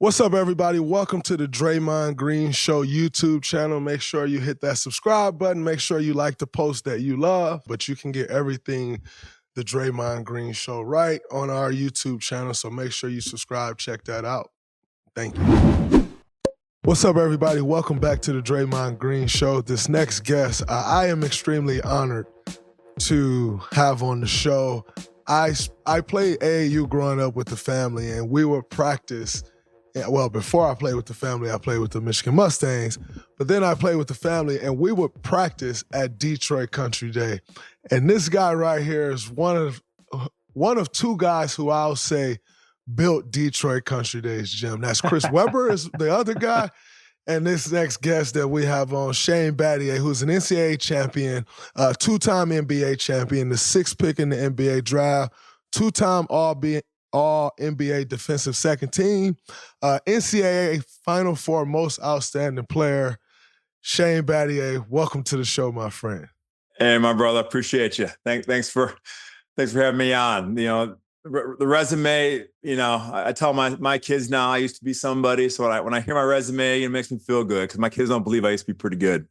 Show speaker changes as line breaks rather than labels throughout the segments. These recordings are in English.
What's up, everybody? Welcome to the Draymond Green Show YouTube channel. Make sure you hit that subscribe button. Make sure you like the post that you love. But you can get everything the Draymond Green Show right on our YouTube channel. So make sure you subscribe. Check that out. Thank you. What's up, everybody? Welcome back to the Draymond Green Show. This next guest, I am extremely honored to have on the show. I played AAU growing up with the family, and we would practice. Well, before I played with the family, I played with the Michigan Mustangs. But then I played with the family, and we would practice at Detroit Country Day. And this guy right here is one of two guys who I'll say built Detroit Country Day's gym. That's Chris Webber is the other guy. And this next guest that we have on, Shane Battier, who's an NCAA champion, two-time NBA champion, the sixth pick in the NBA draft, two-time All-NBA defensive second team, NCAA Final Four most outstanding player, Shane Battier. Welcome to the show, my friend.
Hey, my brother, appreciate you. Thanks for having me on. You know, the resume. You know, I tell my kids now I used to be somebody. So when I hear my resume, it makes me feel good because my kids don't believe I used to be pretty good.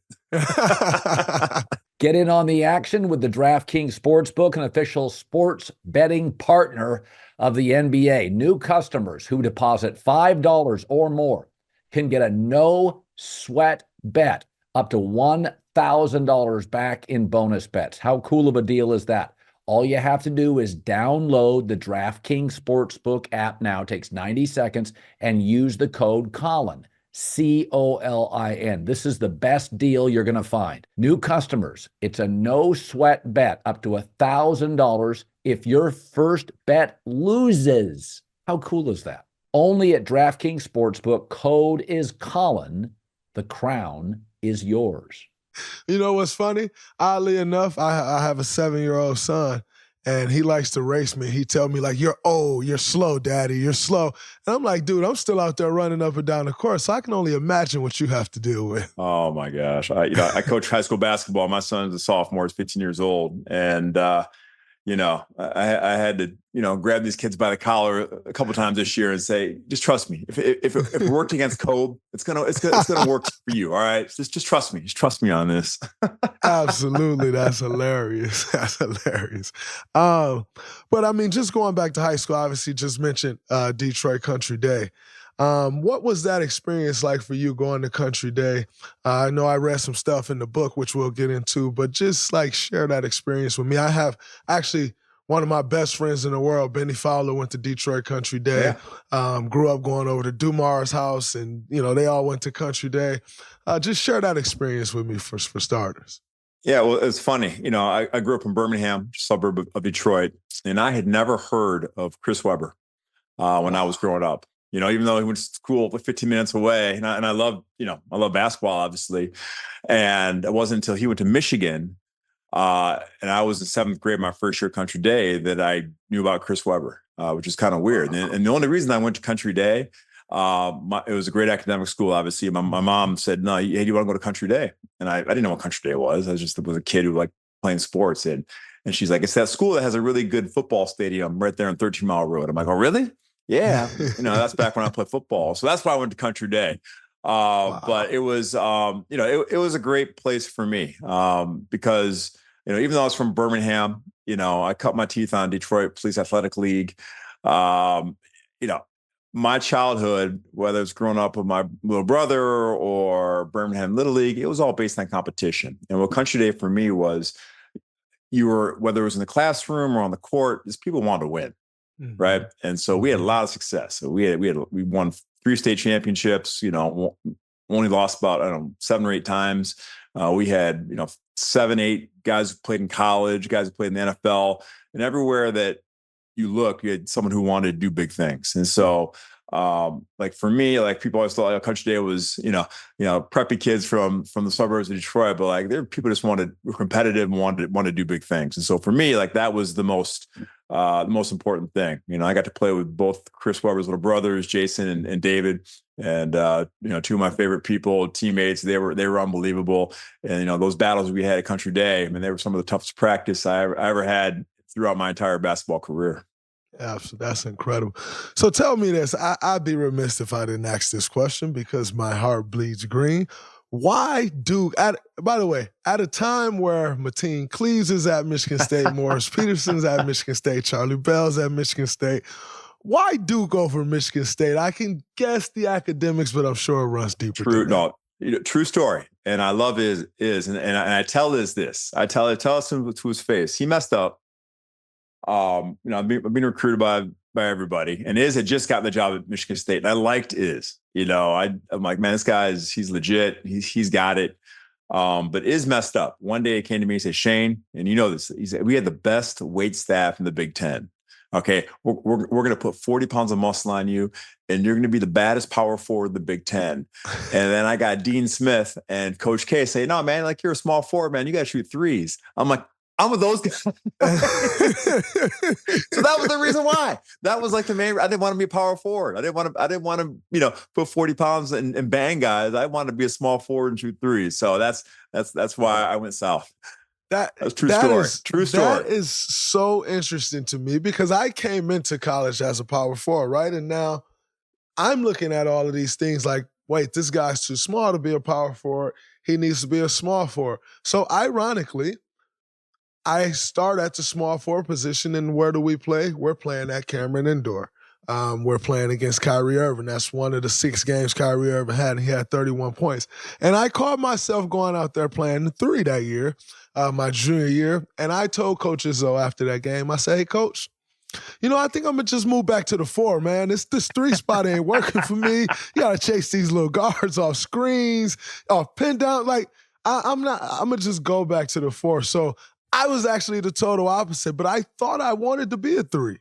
Get in on the action with the DraftKings Sportsbook, an official sports betting partner of the NBA. New customers who deposit $5 or more can get a no-sweat bet up to $1,000 back in bonus bets. How cool of a deal is that? All you have to do is download the DraftKings Sportsbook app now. It takes 90 seconds and use the code COLIN. COLIN. This is the best deal you're going to find. New customers, it's a no-sweat bet up to $1,000 if your first bet loses. How cool is that? Only at DraftKings Sportsbook. Code is Colin. The crown is yours.
You know what's funny? Oddly enough, I have a 7-year-old son, and he likes to race me. He tell me, like, you're old, you're slow, daddy, you're slow. And I'm like, dude, I'm still out there running up and down the course, so I can only imagine what you have to deal with.
Oh, my gosh. I coach high school basketball. My son's a sophomore, he's 15 years old. And, I had to, grab these kids by the collar a couple times this year and say, just trust me. If it worked against Kobe, it's gonna work for you. All right, just trust me. Just trust me on this.
Absolutely, that's hilarious. That's hilarious. But I mean, just going back to high school, obviously, just mentioned Detroit Country Day. What was that experience like for you going to Country Day? I know I read some stuff in the book, which we'll get into, but just like share that experience with me. I have actually one of my best friends in the world, Benny Fowler, went to Detroit Country Day. Yeah. Grew up going over to Dumar's house, and they all went to Country Day. Just share that experience with me for starters.
Yeah, well, it's funny. I grew up in Birmingham, suburb of Detroit, and I had never heard of Chris Webber when I was growing up. Even though he went to school 15 minutes away, and I love basketball, obviously. And it wasn't until he went to Michigan, and I was in 7th grade, my first year Country Day, that I knew about Chris Webber, which is kind of weird. And the only reason I went to Country Day, it was a great academic school, obviously. My mom said, no, hey, do you want to go to Country Day? And I didn't know what Country Day was. I was a kid who liked playing sports. And she's like, it's that school that has a really good football stadium right there on 13 Mile Road. I'm like, oh, really? Yeah, that's back when I played football. So that's why I went to Country Day. Wow. But it was, it was a great place for me because, even though I was from Birmingham, I cut my teeth on Detroit Police Athletic League. My childhood, whether it's growing up with my little brother or Birmingham Little League, it was all based on competition. And what Country Day for me was, whether it was in the classroom or on the court, just people wanted to win. Mm-hmm. Right. And so we had a lot of success. So we won 3 state championships, only lost about, 7 or 8 times. We had, 7, 8 guys who played in college, guys who played in the NFL, and everywhere that you look, you had someone who wanted to do big things. And so, like for me, like people always thought Country Day was, preppy kids from the suburbs of Detroit, but like there were people just were competitive and wanted to do big things. And so for me, like that was the most important thing. I got to play with both Chris Webber's little brothers, Jason and David, and 2 of my favorite people, teammates. They were unbelievable. And those battles we had at Country Day, I mean, they were some of the toughest practice I ever had throughout my entire basketball career.
Absolutely. That's incredible. So tell me this. I'd be remiss if I didn't ask this question because my heart bleeds green. Why Duke, by the way, at a time where Mateen Cleaves is at Michigan State, Morris Peterson's at Michigan State, Charlie Bell's at Michigan State, why Duke over Michigan State? I can guess the academics, but I'm sure it runs deeper.
True story. And I love and I tell Iz this. I tell him to his face. He messed up. I'm being recruited by everybody, and Iz had just gotten the job at Michigan State, and I liked Iz. I'm like, man, this guy he's legit. He's got it. But Iz messed up. One day he came to me and said, Shane, and you know this. He said, we had the best weight staff in the Big Ten. Okay, we're going to put 40 pounds of muscle on you, and you're going to be the baddest power forward in the Big Ten. And then I got Dean Smith and Coach K say, no, man, like you're a small forward, man. You got to shoot threes. I'm like, I'm with those guys. So that was the reason why. That was like the main. I didn't want to be a power forward. I didn't want to, put 40 pounds and bang guys. I wanted to be a small forward and shoot threes. So that's why I went south. That's true story. True story.
That is so interesting to me because I came into college as a power forward, right? And now I'm looking at all of these things like, wait, this guy's too small to be a power forward. He needs to be a small forward. So ironically, I start at the small forward position, and where do we play? We're playing at Cameron Indoor. We're playing against Kyrie Irving. That's one of the 6 games Kyrie Irving had, and he had 31 points. And I caught myself going out there playing the 3 that year, my junior year, and I told Coach Izzo after that game, I said, hey, Coach, I think I'm going to just move back to the 4, man. This 3 spot ain't working for me. You got to chase these little guards off screens, off pin down. Like, I'm going to just go back to the 4. So I was actually the total opposite, but I thought I wanted to be a 3.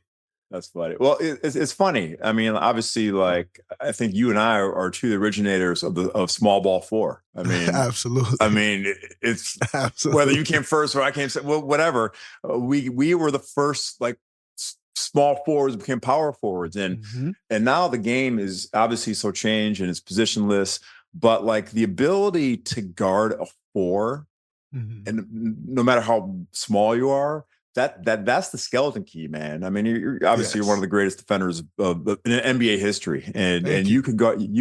That's funny. Well, it's funny. I mean, obviously, like I think you and I are 2 of the originators of small ball 4. I mean,
absolutely.
I mean, it's
absolutely.
Whether you came first or I came second, well, whatever. We were the first like small forwards became power forwards, and now the game is obviously so changed and it's positionless. But like the ability to guard a 4. And no matter how small you are, that's the skeleton key, man. I mean, you're obviously you're one of the greatest defenders in NBA history, and you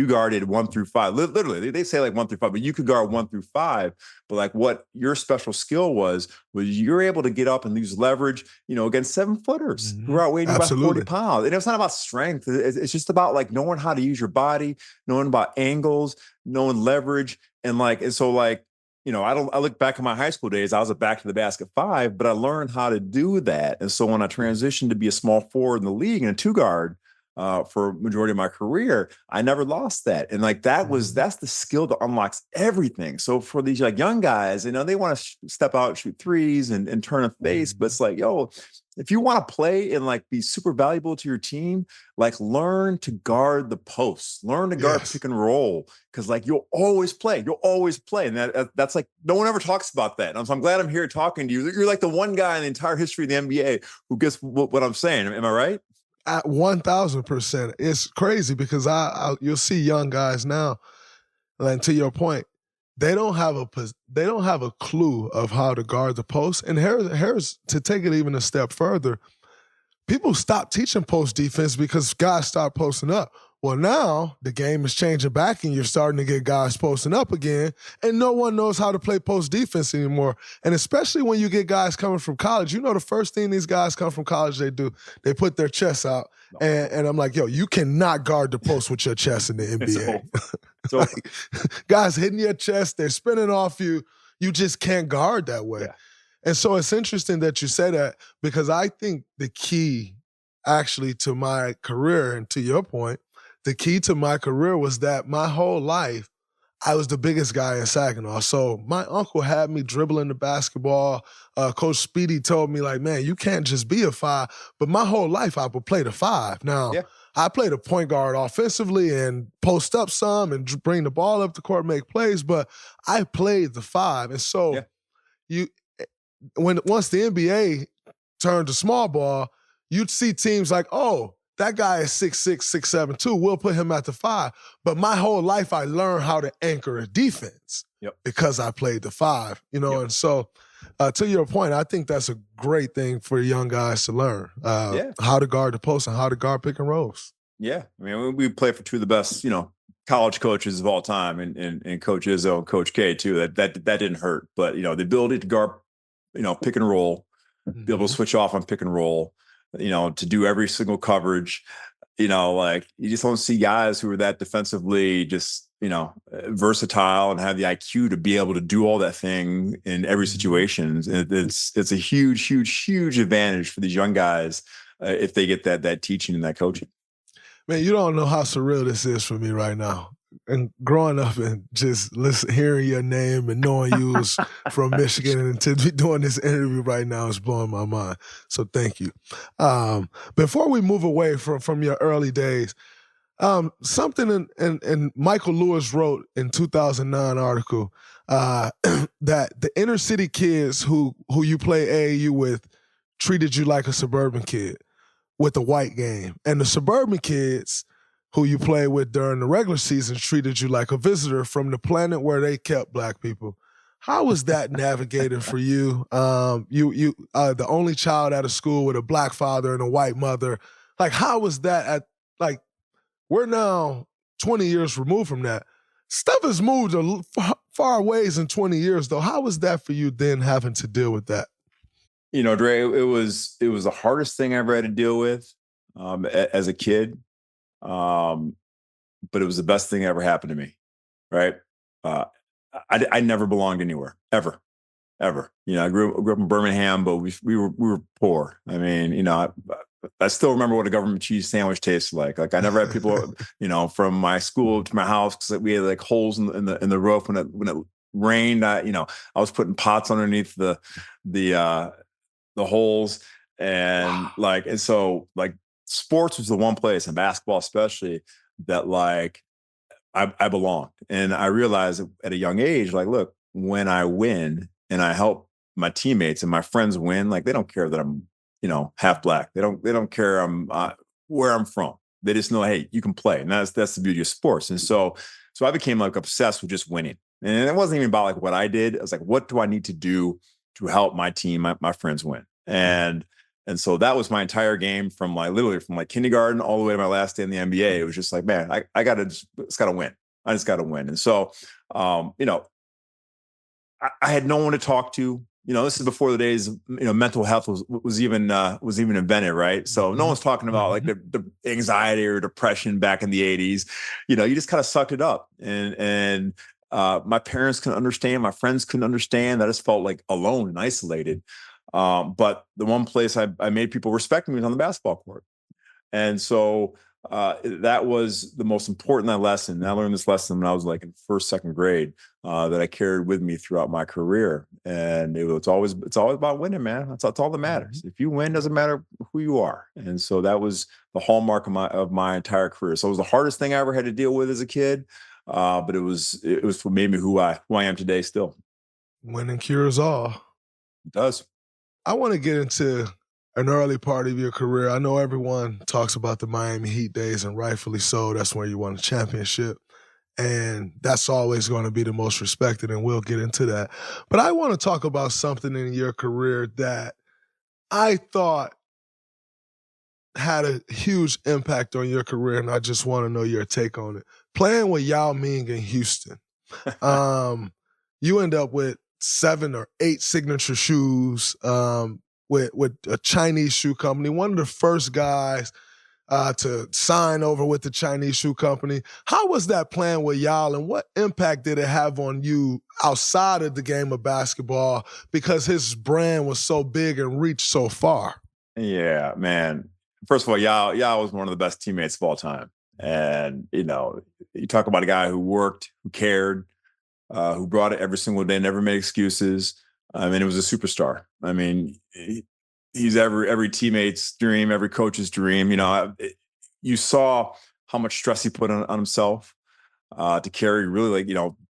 guarded 1 through 5. Literally, they say like 1 through 5, but you could guard 1 through 5. But like what your special skill was you're able to get up and use leverage, against 7-footers who are outweighing you by 40 pounds. And it's not about strength; it's just about like knowing how to use your body, knowing about angles, knowing leverage, and so I look back at my high school days, I was a back to the basket 5, but I learned how to do that. And so when I transitioned to be a small forward in the league and a 2 guard for a majority of my career, I never lost that. And like that's the skill that unlocks everything. So for these like young guys, they want to step out and shoot threes and turn a face, but it's like, yo, if you want to play and like be super valuable to your team, like learn to guard the posts, learn to guard pick and roll. Cause like you'll always play. And that's like, no one ever talks about that. And so I'm glad I'm here talking to you. You're like the one guy in the entire history of the NBA who gets what I'm saying. Am I right?
At 1,000%. It's crazy because you'll see young guys now, and to your point, they don't have a clue of how to guard the post. And here's to take it even a step further. People stop teaching post defense because guys start posting up. Well, now the game is changing back and you're starting to get guys posting up again, and no one knows how to play post defense anymore. And especially when you get guys coming from college, the first thing these guys come from college, they do, they put their chests out. And I'm like, yo, you cannot guard the post with your chest in the NBA. Like, guys hitting your chest, they're spinning off you. You just can't guard that way. Yeah. And so it's interesting that you say that because I think the key actually to my career, and to your point, the key to my career was that my whole life, I was the biggest guy in Saginaw. So my uncle had me dribbling the basketball. Coach Speedy told me, like, man, you can't just be a 5. But my whole life, I would play the 5. Now, I played a point guard offensively and post up some and bring the ball up the court, make plays. But I played the 5. And so once the NBA turned to small ball, you'd see teams like, oh, that guy is 6'6", 6'7", too. We'll put him at the 5. But my whole life, I learned how to anchor a defense because I played the 5, And so To your point, I think that's a great thing for young guys to learn how to guard the post and how to guard pick and rolls.
Yeah. I mean, we play for two of the best, college coaches of all time, and Coach Izzo and Coach K too. That didn't hurt, but the ability to guard, pick and roll, be able to switch off on pick and roll, to do every single coverage. Like you just don't see guys who are that defensively just, versatile and have the IQ to be able to do all that thing in every situation. It's a huge, huge, huge advantage for these young guys if they get that teaching and that coaching.
Man, you don't know how surreal this is for me right now. And growing up and just hearing your name and knowing you was from Michigan and to be doing this interview right now is blowing my mind. So thank you. Before we move away from your early days, something in Michael Lewis wrote in 2009 article that the inner city kids who you play AAU with treated you like a suburban kid with a white game. And the suburban kids who you play with during the regular season treated you like a visitor from the planet where they kept black people. How was that navigated for you? You the only child at a school with a black father and a white mother. Like, how was that we're now 20 years removed from that. Stuff has moved far ways in 20 years, though. How was that for you then having to deal with that?
Dre, it was the hardest thing I ever had to deal with as a kid. But it was the best thing that ever happened to me. Right. I never belonged anywhere, ever. I grew up in Birmingham, but we were poor. I mean, I still remember what a government cheese sandwich tastes like. Like I never had people, from my school to my house because we had like holes in the roof when it rained. I was putting pots underneath the holes and so sports was the one place, and basketball especially, that I belonged. And I realized at a young age, look, when I win and I help my teammates and my friends win, they don't care that I'm, half black. They don't care where I'm from. They just know, hey, you can play. And that's the beauty of sports. And so I became obsessed with just winning. And it wasn't even about what I did. I was like, what do I need to do to help my team, my friends win? And so that was my entire game from literally from kindergarten all the way to my last day in the NBA. It was just man, I just gotta win. I just gotta win. And so, I had no one to talk to. This is before the days of, mental health was even invented, right? So no one's talking about the anxiety or depression back in the 80s. You just kind of sucked it up. And my parents couldn't understand, my friends couldn't understand. I just felt alone and isolated. But the one place I made people respect me was on the basketball court. And so that was the most important lesson. I learned this lesson when I was in first, second grade that I carried with me throughout my career. And it's always about winning, man. That's all that matters. If you win, doesn't matter who you are. And so that was the hallmark of my entire career. So it was the hardest thing I ever had to deal with as a kid. But it was what made me who I am today still.
Winning cures all.
It does.
I want to get into an early part of your career. I know everyone talks about the Miami Heat days, and rightfully so. That's where you won a championship. And that's always going to be the most respected, and we'll get into that. But I want to talk about something in your career that I thought had a huge impact on your career, and I just want to know your take on it. Playing with Yao Ming in Houston, you end up with 7 or 8 signature shoes with a Chinese shoe company, one of the first guys to sign over with the Chinese shoe company. How was that playing with Yao, and what impact did it have on you outside of the game of basketball because his brand was so big and reached so far?
Yeah, man. First of all, Yao was one of the best teammates of all time. And, you talk about a guy who worked, who cared, who brought it every single day, never made excuses. I mean, it was a superstar. I mean, he's every teammate's dream, every coach's dream. You saw how much stress he put on himself to carry really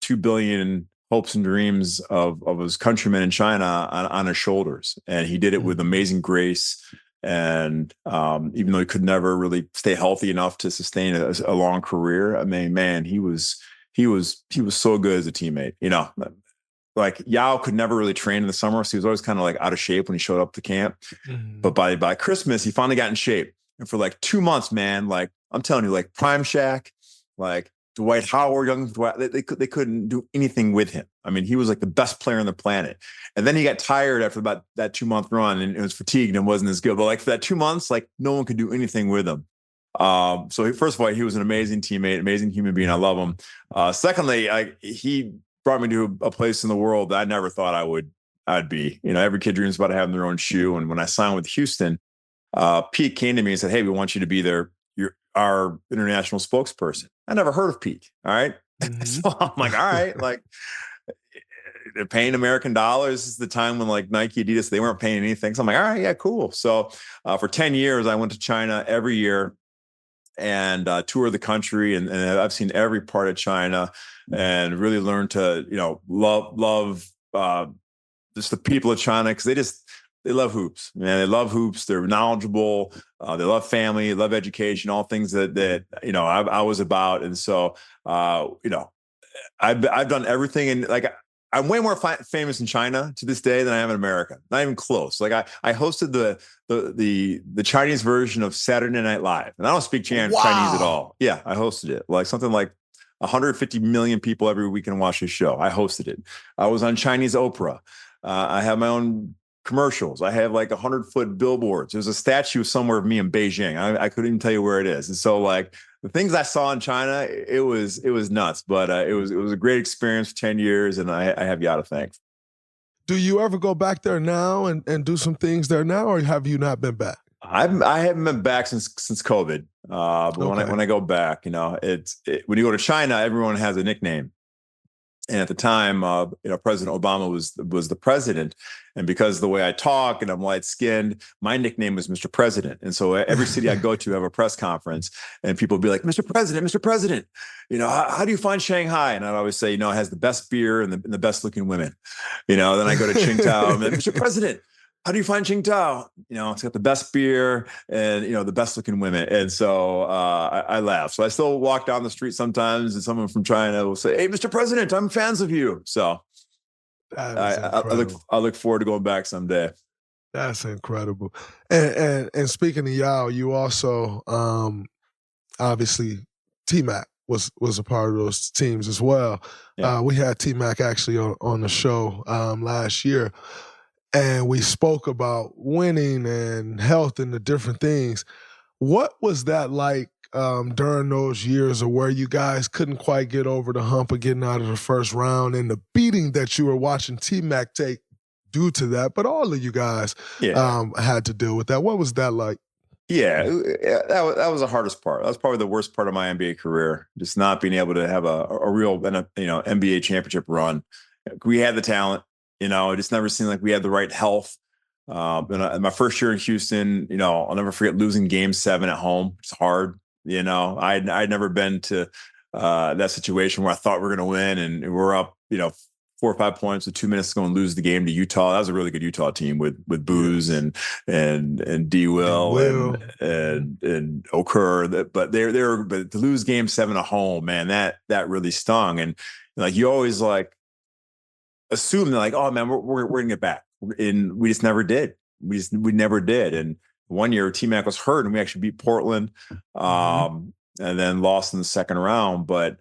2 billion hopes and dreams of his countrymen in China on his shoulders. And he did it with amazing grace. And even though he could never really stay healthy enough to sustain a long career, I mean, man, he was so good as a teammate. like Yao could never really train in the summer. So he was always kind of like out of shape when he showed up to camp.
Mhm.
But by Christmas, he finally got in shape. And for like 2 months, man, like I'm telling you, like Prime Shaq, like Dwight Howard, young Dwight, they couldn't do anything with him. I mean, he was like the best player on the planet. And then he got tired after about that 2 month run and it was fatigued and wasn't as good. But like for that 2 months, like no one could do anything with him. So first of all, he was an amazing teammate, amazing human being. I love him. Secondly, he brought me to a place in the world that I never thought I'd be. You know, every kid dreams about having their own shoe. And when I signed with Houston, Pete came to me and said, "Hey, we want you to be our international spokesperson." I never heard of Pete. All right.
Mhm.
So I'm like, all right, like they're paying American dollars. This is the time when like Nike, Adidas, they weren't paying anything. So I'm like, all right, yeah, cool. So for 10 years, I went to China every year and toured the country. And I've seen every part of China and really learned to, love just the people of China because they love hoops, man. They love hoops. They're knowledgeable. They love family, love education, all things that I was about. And so, I've done everything. And like, I'm way more famous in China to this day than I am in America. Not even close. Like I hosted the Chinese version of Saturday Night Live, and I don't speak Chinese at all. Yeah, I hosted it. Like something like 150 million people every weekend watch this show. I hosted it. I was on Chinese Oprah. I have my own commercials. I have like 100-foot billboards. There's a statue somewhere of me in Beijing. I couldn't even tell you where it is. And so like the things I saw in China, it was nuts, but it was a great experience for 10 years. And I have Yao to thank.
Do you ever go back there now and do some things there now, or have you not been back?
I haven't been back since COVID. But okay. when I go back, when you go to China, everyone has a nickname. And at the time, President Obama was the president. And because of the way I talk and I'm light skinned, my nickname was Mr. President. And so every city I go to have a press conference and people be like, Mr. President, how do you find Shanghai? And I'd always say, it has the best beer and the best looking women. Then I go to Qingdao and like, Mr. President, how do you find Qingdao? It's got the best beer and, the best looking women. And so I laugh. So I still walk down the street sometimes and someone from China will say, "Hey, Mr. President, I'm fans of you." So I look forward to going back someday.
That's incredible. And speaking of Yao, you also, obviously T-Mac was a part of those teams as well. Yeah. We had T-Mac actually on the show last year. And we spoke about winning and health and the different things. What was that like during those years of where you guys couldn't quite get over the hump of getting out of the first round and the beating that you were watching T-Mac take due to that? But all of you guys had to deal with that. What was that like?
Yeah, that was the hardest part. That was probably the worst part of my NBA career, just not being able to have a real NBA championship run. We had the talent. It just never seemed like we had the right health. And my first year in Houston, I'll never forget losing Game 7 at home. It's hard. I'd never been to that situation where I thought we were going to win and we're up, 4 or 5 points with 2 minutes to go and lose the game to Utah. That was a really good Utah team with Booz and D. Will and Okur. But but to lose Game 7 at home, man, that really stung. And like you always like assume that like, oh man, we're gonna get back, and we just never did. We never did. And one year T-Mac was hurt, and we actually beat Portland, and then lost in the second round. But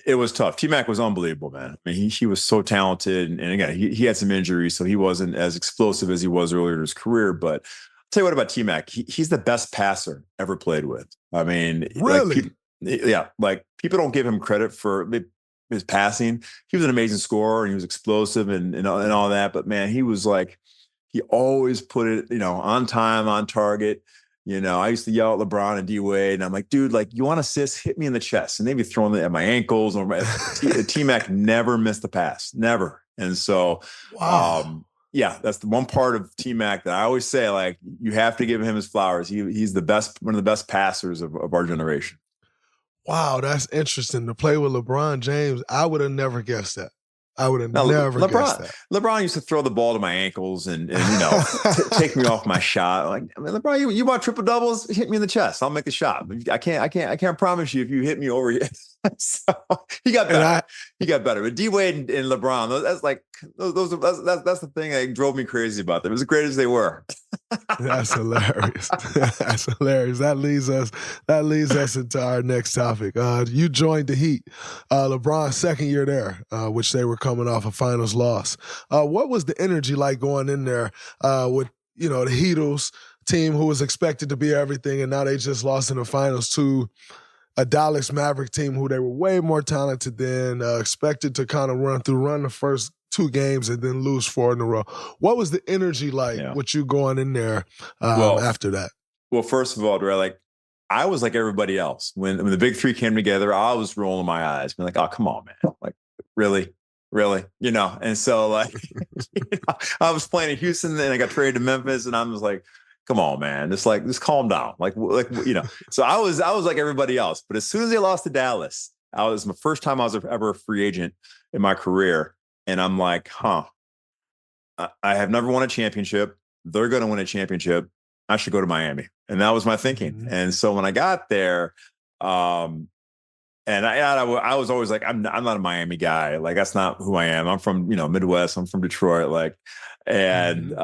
it was tough. T-Mac was unbelievable, man. I mean, he was so talented, and again, he had some injuries, so he wasn't as explosive as he was earlier in his career. But I'll tell you what about T-Mac, he's the best passer ever played with. I mean,
really,
like people don't give him credit for his passing. He was an amazing scorer and he was explosive and all that. But man, he was like, he always put it, on time, on target. I used to yell at LeBron and D-Wade, and I'm like, dude, like, you want assists? Hit me in the chest. And they'd be throwing it at my ankles. Or T-Mac never missed a pass, never. And so, that's the one part of T-Mac that I always say, like, you have to give him his flowers. He's the best, one of the best passers of our generation.
Wow, that's interesting. To play with LeBron James, I would have never guessed that. I would have never guessed that.
LeBron used to throw the ball to my ankles and take me off my shot. Like, I mean, LeBron, you want triple doubles? Hit me in the chest. I'll make a shot. I can't promise you if you hit me over here. So he got better. He got better. But D Wade and LeBron, that's the thing that drove me crazy about them. As great as they were.
That's hilarious. That's hilarious. That leads us into our next topic. You joined the Heat, LeBron's second year there, which they were coming off a finals loss. What was the energy like going in there with the Heatles team who was expected to be everything, and now they just lost in the finals to a Dallas Maverick team who they were way more talented than, expected to kind of run the first 2 games and then lose 4 in a row. What was the energy like with you going in there after that?
Well, first of all, Dre, I was like everybody else. When the big 3 came together, I was rolling my eyes. Being like, oh, come on, man. Like, really? And so I was playing in Houston and I got traded to Memphis and I was like, come on, man. Just calm down. So I was like everybody else. But as soon as they lost to Dallas, it was my first time I was ever a free agent in my career. And I'm like, I have never won a championship. They're going to win a championship. I should go to Miami. And that was my thinking. Mm-hmm. And so when I got there, and I was always like, I'm not a Miami guy. Like, that's not who I am. I'm from, Midwest. I'm from Detroit. The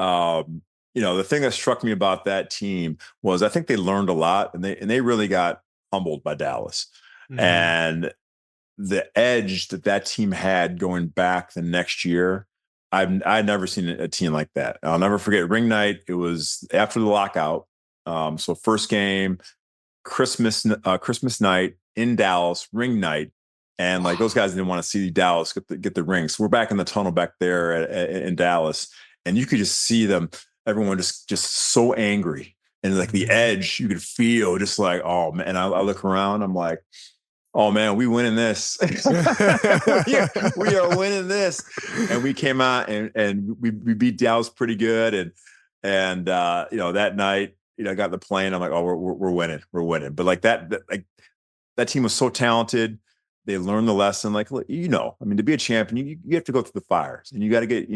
thing that struck me about that team was I think they learned a lot and they really got humbled by Dallas. Mm-hmm. And the edge that team had going back the next year, I'd never seen a team like that. I'll never forget ring night. It was after the lockout. So first game, Christmas night in Dallas, ring night. And those guys didn't want to see Dallas get the ring. So we're back in the tunnel back there in Dallas. And you could just see them, everyone just so angry. And the edge, you could feel just like, oh man. And I look around, I'm like, oh man, we winning this. we are winning this. And we came out and we beat Dallas pretty good. And that night, I got the plane. I'm like, oh, we're winning. We're winning. But that team was so talented. They learned the lesson. To be a champion, you have to go through the fires and you got to get,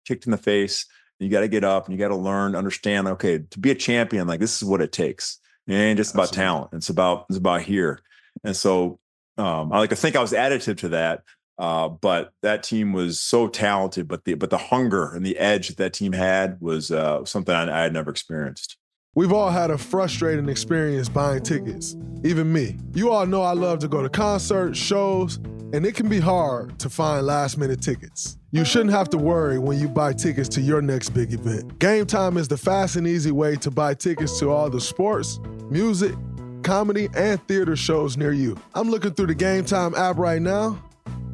kicked in the face. You got to get up and you got to learn, understand, okay, to be a champion, this is what it takes. It ain't just about talent. It's about here. And so I like to think I was additive to that. But that team was so talented, but the hunger and the edge that team had was something I had never experienced.
We've all had a frustrating experience buying tickets, even me. You all know I love to go to concerts, shows, and it can be hard to find last-minute tickets. You shouldn't have to worry when you buy tickets to your next big event. Game Time is the fast and easy way to buy tickets to all the sports, music, comedy, and theater shows near you. I'm looking through the Game Time app right now,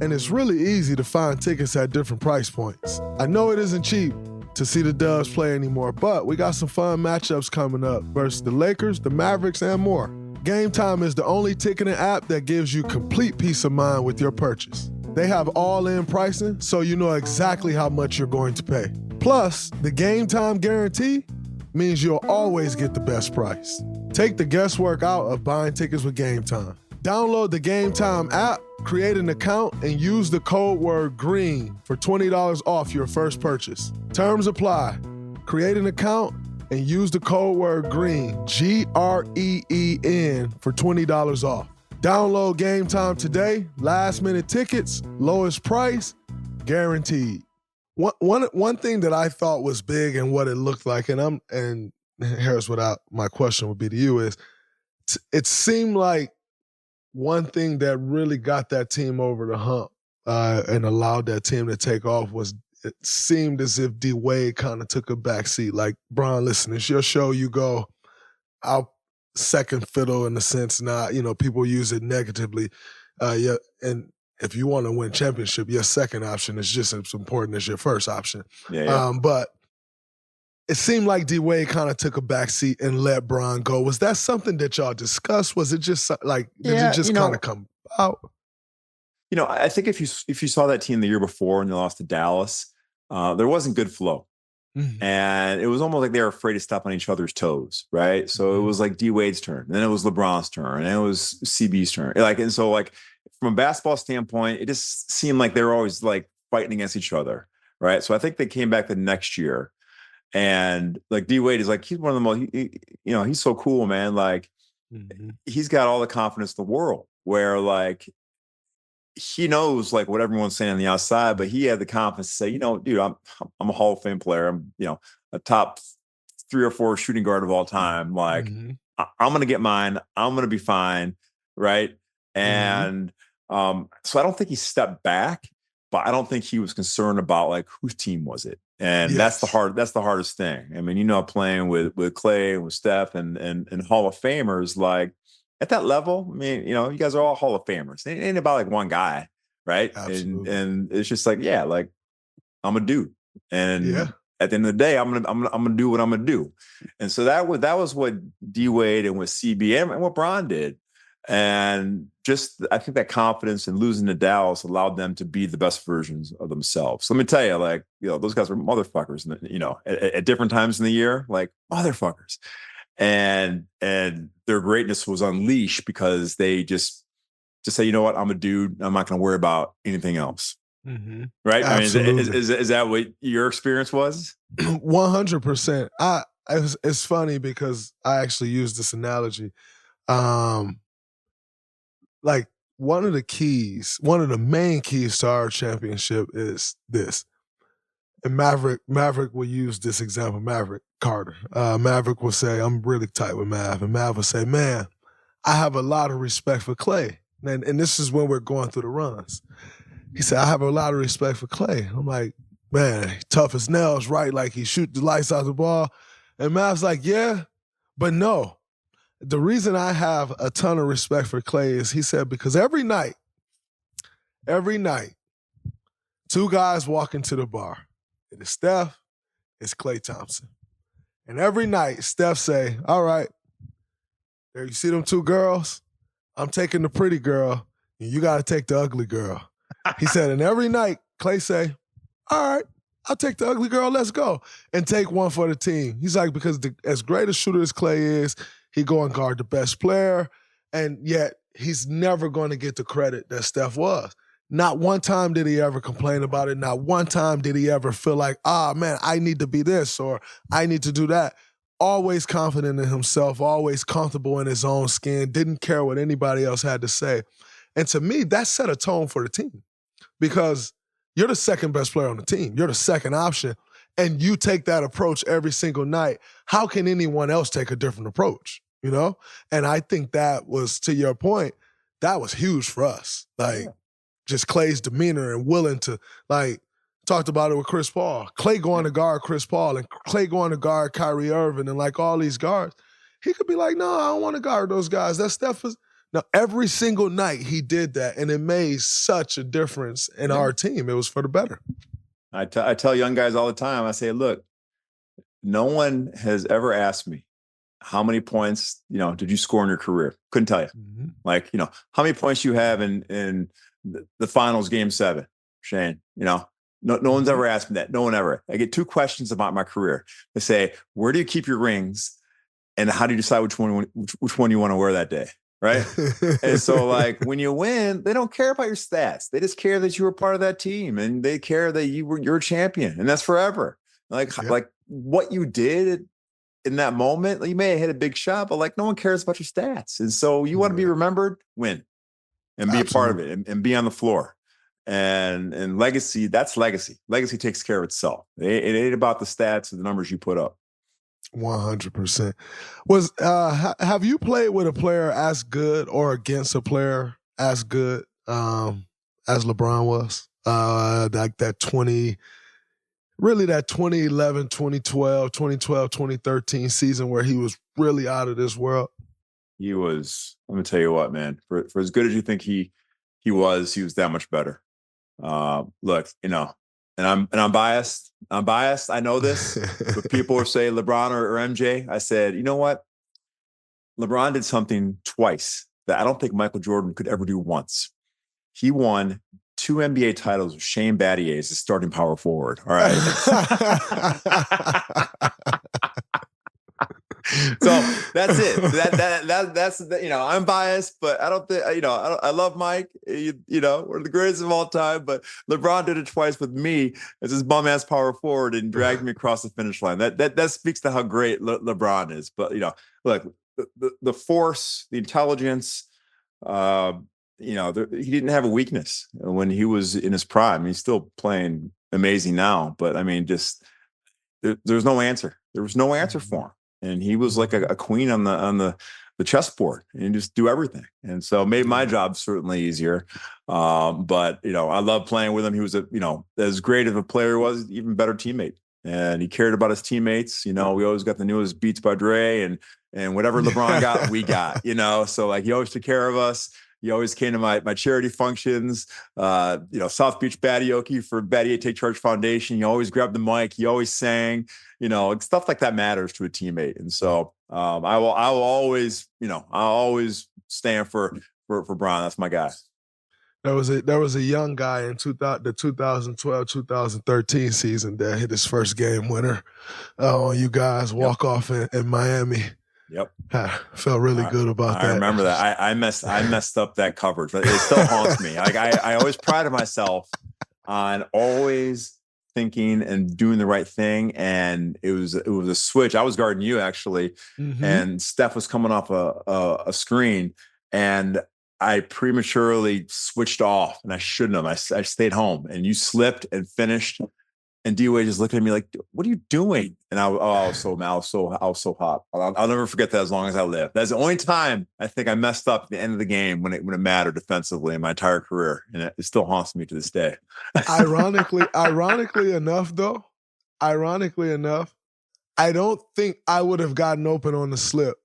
and it's really easy to find tickets at different price points. I know it isn't cheap to see the Dubs play anymore, but we got some fun matchups coming up versus the Lakers, the Mavericks, and more. Game Time is the only ticketing app that gives you complete peace of mind with your purchase. They have all-in pricing, so you know exactly how much you're going to pay. Plus, the Game Time guarantee means you'll always get the best price. Take the guesswork out of buying tickets with Game Time. Download the Game Time app, create an account, and use the code word GREEN for $20 off your first purchase. Terms apply. Create an account and use the code word GREEN, GREEN, for $20 off. Download Game Time today. Last minute tickets, lowest price, guaranteed. One thing that I thought was big and what it looked like, and here's what my question would be to you is, it seemed like one thing that really got that team over the hump and allowed that team to take off was it seemed as if D Wade kind of took a backseat. Like, Bron, listen, it's your show. You go out second fiddle in the sense now, people use it negatively. And if you want to win championship, your second option is just as important as your first option. Yeah. But it seemed like D Wade kind of took a backseat and let Bron go. Was that something that y'all discussed? Was it just did it just kind of come out?
I think if you saw that team the year before and they lost to Dallas, there wasn't good flow. Mm-hmm. And it was almost like they were afraid to step on each other's toes, right? So it was like D Wade's turn, and then it was LeBron's turn, and then it was CB's turn. From a basketball standpoint, it just seemed like they were always fighting against each other, right? So I think they came back the next year, and D Wade is he's one of the most, he's so cool, man. He's got all the confidence in the world. Where he knows like what everyone's saying on the outside, but he had the confidence to say, you know, dude, I'm a Hall of Fame player. I'm, you know, a top 3 or 4 shooting guard of all time. Like, I'm going to get mine. I'm going to be fine. Right. And so I don't think he stepped back, but I don't think he was concerned about like whose team was it. And that's the hardest thing. I mean, you know, playing with Clay and with Steph and Hall of Famers, like at that level, I mean, you know, you guys are all Hall of Famers. It ain't about like one guy, right? And it's just like, yeah, like I'm a dude. And at the end of the day, I'm gonna do what I'm gonna do. And so that was what D Wade and what CB and what Bron did. And just, I think that confidence in losing to Dallas allowed them to be the best versions of themselves. So let me tell you, like, you know, those guys were motherfuckers, you know, at different times in the year, like motherfuckers. And their greatness was unleashed because they just say, you know what, I'm a dude. I'm not going to worry about anything else. Right?
Absolutely.
I mean, is that what your experience was?
100%. It's funny because I actually use this analogy. Like one of the main keys to our championship is this. And Maverick will use this example, Maverick Carter. Maverick will say, I'm really tight with Mav. And Mav will say, man, I have a lot of respect for Clay. And this is when we're going through the runs. He said, I have a lot of respect for Clay. I'm like, man, tough as nails, right? Like he shoot the lights out of the ball. And Mav's like, yeah, but no. The reason I have a ton of respect for Clay is, he said, because every night, 2 guys walk into the bar. It's Steph, it's Klay Thompson. And every night, Steph say, all right, there you see them 2 girls? I'm taking the pretty girl, and you got to take the ugly girl. He said, and every night, Klay say, all right, I'll take the ugly girl, let's go. And take one for the team. He's like, because as great a shooter as Klay is, he go and guard the best player, and yet he's never going to get the credit that Steph was. Not one time did he ever complain about it. Not one time did he ever feel like, man, I need to be this or I need to do that. Always confident in himself, always comfortable in his own skin, didn't care what anybody else had to say. And to me, that set a tone for the team because you're the second best player on the team. You're the second option, and you take that approach every single night. How can anyone else take a different approach, you know? And I think that was, to your point, that was huge for us. Like, just Klay's demeanor and willing to, like, talked about it with Chris Paul. Klay going to guard Chris Paul and Klay going to guard Kyrie Irving and like all these guards. He could be like, no, I don't want to guard those guys. That Steph is. Now, every single night he did that, and it made such a difference in our team. It was for the better.
I tell young guys all the time, I say, look, no one has ever asked me, how many points, you know, did you score in your career? Couldn't tell you. Like, you know, how many points you have in the finals game 7, Shane, you know, no one's ever asked me that. No one ever. I get 2 questions about my career. They say, where do you keep your rings? And how do you decide which one you want to wear that day? Right. And so like when you win, they don't care about your stats. They just care that you were part of that team and they care that you're a champion, and that's forever. Like what you did in that moment, like, you may have hit a big shot, but like no one cares about your stats. And so you want to be remembered, win and be a part of it and be on the floor. And legacy, that's legacy. Legacy takes care of itself. It ain't about the stats or the numbers you put up.
100%. Have you played with a player as good or against a player as good as LeBron was? Like that 2011, 2012, 2013 season where he was really out of this world?
He was, let me tell you what, man, for as good as you think he was that much better. Look, you know, and I'm biased. I know this, but people will say LeBron or MJ. I said, you know what? LeBron did something twice that I don't think Michael Jordan could ever do once. He won 2 NBA titles with Shane Battier as a starting power forward. All right. So that's it. That's you know, I'm biased, but I don't think, you know, I love Mike. You know, we're the greatest of all time, but LeBron did it twice with me as his bum ass power forward and dragged me across the finish line. That speaks to how great LeBron is. But you know, look, the force, the intelligence, he didn't have a weakness when he was in his prime. He's still playing amazing now, but I mean, just there's no answer. There was no answer for him, and he was like a queen on the chessboard, and just do everything. And so it made my job certainly easier. But I love playing with him. He was as great of a player was, even better teammate, and he cared about his teammates. We always got the newest beats by Dre, and whatever LeBron got, we got. So like he always took care of us. He always came to my charity functions, South Beach Batioki for Battier Take Charge Foundation. He always grabbed the mic. He always sang, stuff like that matters to a teammate. And so I will always, I'll always stand for Bron. That's my guy.
There was a young guy in the 2012-2013 season that hit his first game winner on you guys walk off in Miami.
Yep.
Felt really good about that.
I remember that. I messed up that coverage, but it still haunts me. Like I always prided myself on always thinking and doing the right thing. And it was a switch. I was guarding you actually, and Steph was coming off a screen, and I prematurely switched off, and I shouldn't have. I stayed home, and you slipped and finished. And D-Wade just looked at me like, "What are you doing?" And I was so hot. I'll never forget that as long as I live. That's the only time I think I messed up at the end of the game when it mattered defensively in my entire career, and it still haunts me to this day.
Ironically enough, I don't think I would have gotten open on the slip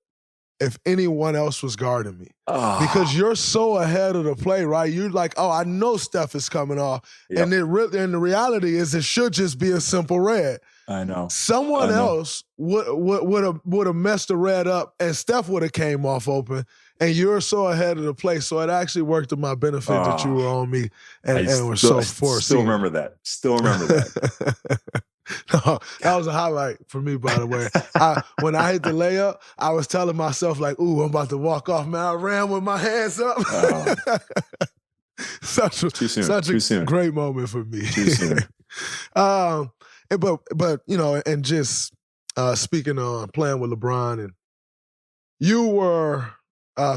if anyone else was guarding me. Because you're so ahead of the play, right? You're like, oh, I know Steph is coming off. Yep. And the reality is it should just be a simple red.
I know.
Someone else would have messed the red up, and Steph would have came off open, and you're so ahead of the play. So it actually worked to my benefit that you were on me and were so forced.
Still remember that.
No, that was a highlight for me, by the way. When I hit the layup, I was telling myself, like, ooh, I'm about to walk off, man. I ran with my hands up. Such a great moment for me.
Too soon.
But and just speaking on playing with LeBron, and you were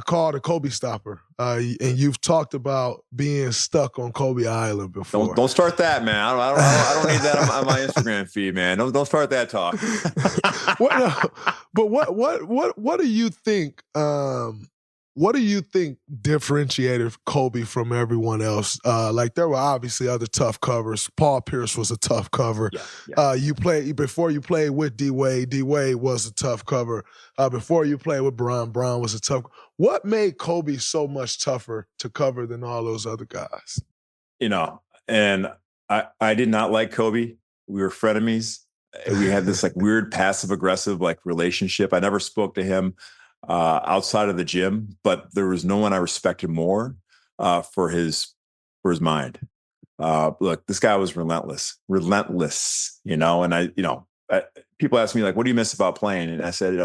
called a Kobe stopper, and you've talked about being stuck on Kobe Island before.
Don't start that, man. I don't need that on my Instagram feed, man. Don't start that talk.
But what do you think? What do you think differentiated Kobe from everyone else? Like there were obviously other tough covers. Paul Pierce was a tough cover.
Yeah.
Before you played with D-Wade was a tough cover. Before you played with Bron was a tough. What made Kobe so much tougher to cover than all those other guys?
And I did not like Kobe. We were frenemies. We had this like weird passive aggressive like relationship. I never spoke to him outside of the gym, but there was no one I respected more for his mind. Look, this guy was relentless, and people ask me like, what do you miss about playing? And I said,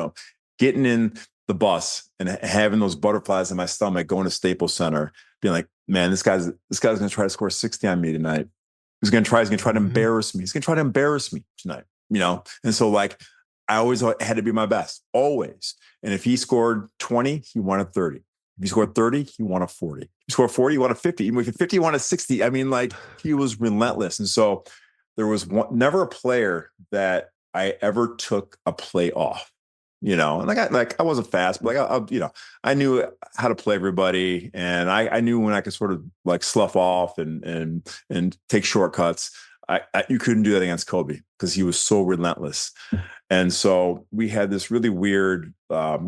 getting in the bus and having those butterflies in my stomach, going to Staples Center, being like, man, this guy's going to try to score 60 on me tonight. He's going to try to embarrass me. He's going to try to embarrass me tonight, And so like, I always had to be my best, always. And if he scored 20, he wanted 30. If he scored 30, he wanted 40. If he scored 40, he wanted 50. Even if he 50, he wanted 60. I mean, like, he was relentless. And so there was never a player that I ever took a play off, And I wasn't fast, but I knew how to play everybody. And I knew when I could sort of like slough off and take shortcuts. You couldn't do that against Kobe because he was so relentless. And so we had this really weird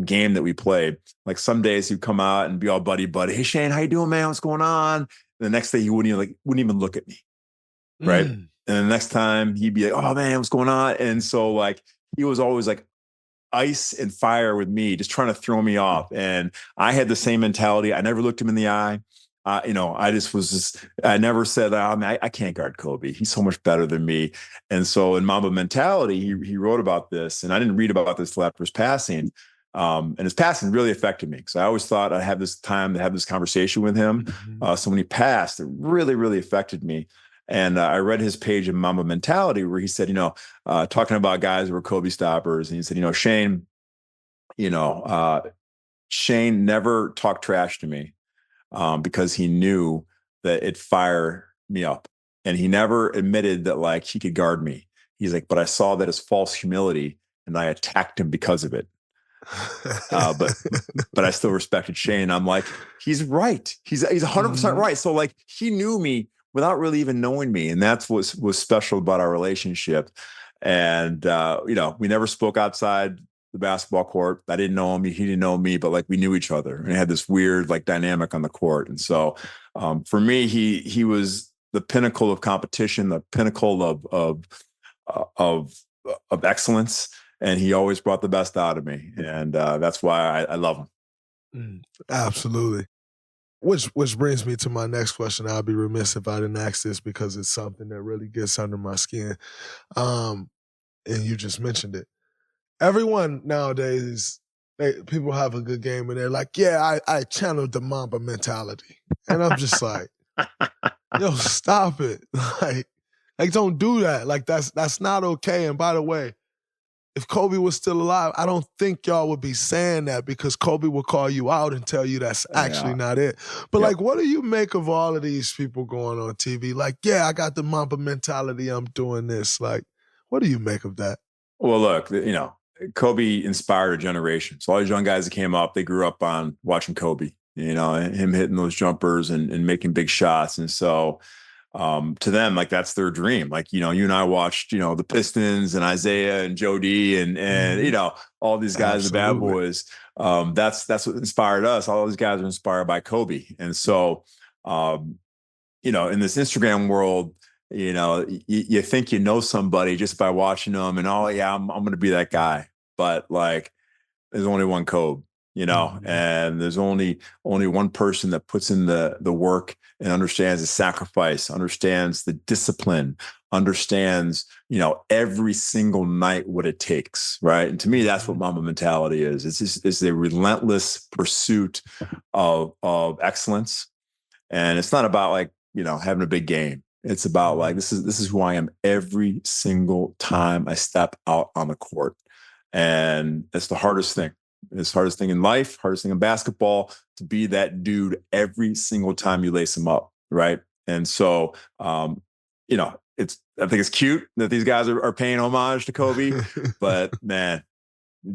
game that we played. Like some days he'd come out and be all buddy. Hey, Shane, how you doing, man? What's going on? And the next day he wouldn't even look at me, right? And the next time he'd be like, oh, man, what's going on? And so like he was always like ice and fire with me, just trying to throw me off. And I had the same mentality. I never looked him in the eye. I never said, I can't guard Kobe. He's so much better than me. And so in Mamba Mentality, he wrote about this, and I didn't read about this till after his passing. And his passing really affected me because I always thought I'd have this time to have this conversation with him. So when he passed, it really, really affected me. And I read his page in Mamba Mentality where he said, talking about guys who were Kobe stoppers. And he said, Shane, Shane never talked trash to me. because he knew that it fired me up. And he never admitted that like he could guard me. He's like, but I saw that as false humility and I attacked him because of it. But I still respected Shane. I'm like, he's right. He's 100% right. So like he knew me without really even knowing me. And that's what was special about our relationship. And, we never spoke outside the basketball court. I didn't know him. He didn't know me, but like we knew each other and had this weird like dynamic on the court. And so for me, he was the pinnacle of competition, the pinnacle of excellence. And he always brought the best out of me. And that's why I love him.
Absolutely. Which brings me to my next question. I'll be remiss if I didn't ask this because it's something that really gets under my skin. And you just mentioned it. Everyone nowadays, people have a good game and they're like, yeah, I channeled the Mamba mentality. And I'm just like, yo, stop it. Like don't do that. Like that's not okay. And by the way, if Kobe was still alive, I don't think y'all would be saying that because Kobe will call you out and tell you that's actually not it. But like, what do you make of all of these people going on TV? Like, yeah, I got the Mamba mentality. I'm doing this. Like, what do you make of that?
Well, look, Kobe inspired a generation. So all these young guys that came up, they grew up on watching Kobe, him hitting those jumpers and making big shots. And so to them, like that's their dream. Like, you and I watched, the Pistons and Isaiah and Joe D and all these guys, the bad boys. That's what inspired us. All those guys are inspired by Kobe. And so, in this Instagram world, you think you know somebody just by watching them and I'm going to be that guy. But like, there's only one Kobe. And there's only one person that puts in the work and understands the sacrifice, understands the discipline, understands, every single night what it takes. Right. And to me, that's what Mamba mentality is. It's a relentless pursuit of excellence. And it's not about like, having a big game. It's about like, this is who I am every single time I step out on the court. And it's the hardest thing. It's the hardest thing in life, hardest thing in basketball, to be that dude every single time you lace him up, right? And so, I think it's cute that these guys are paying homage to Kobe, but man,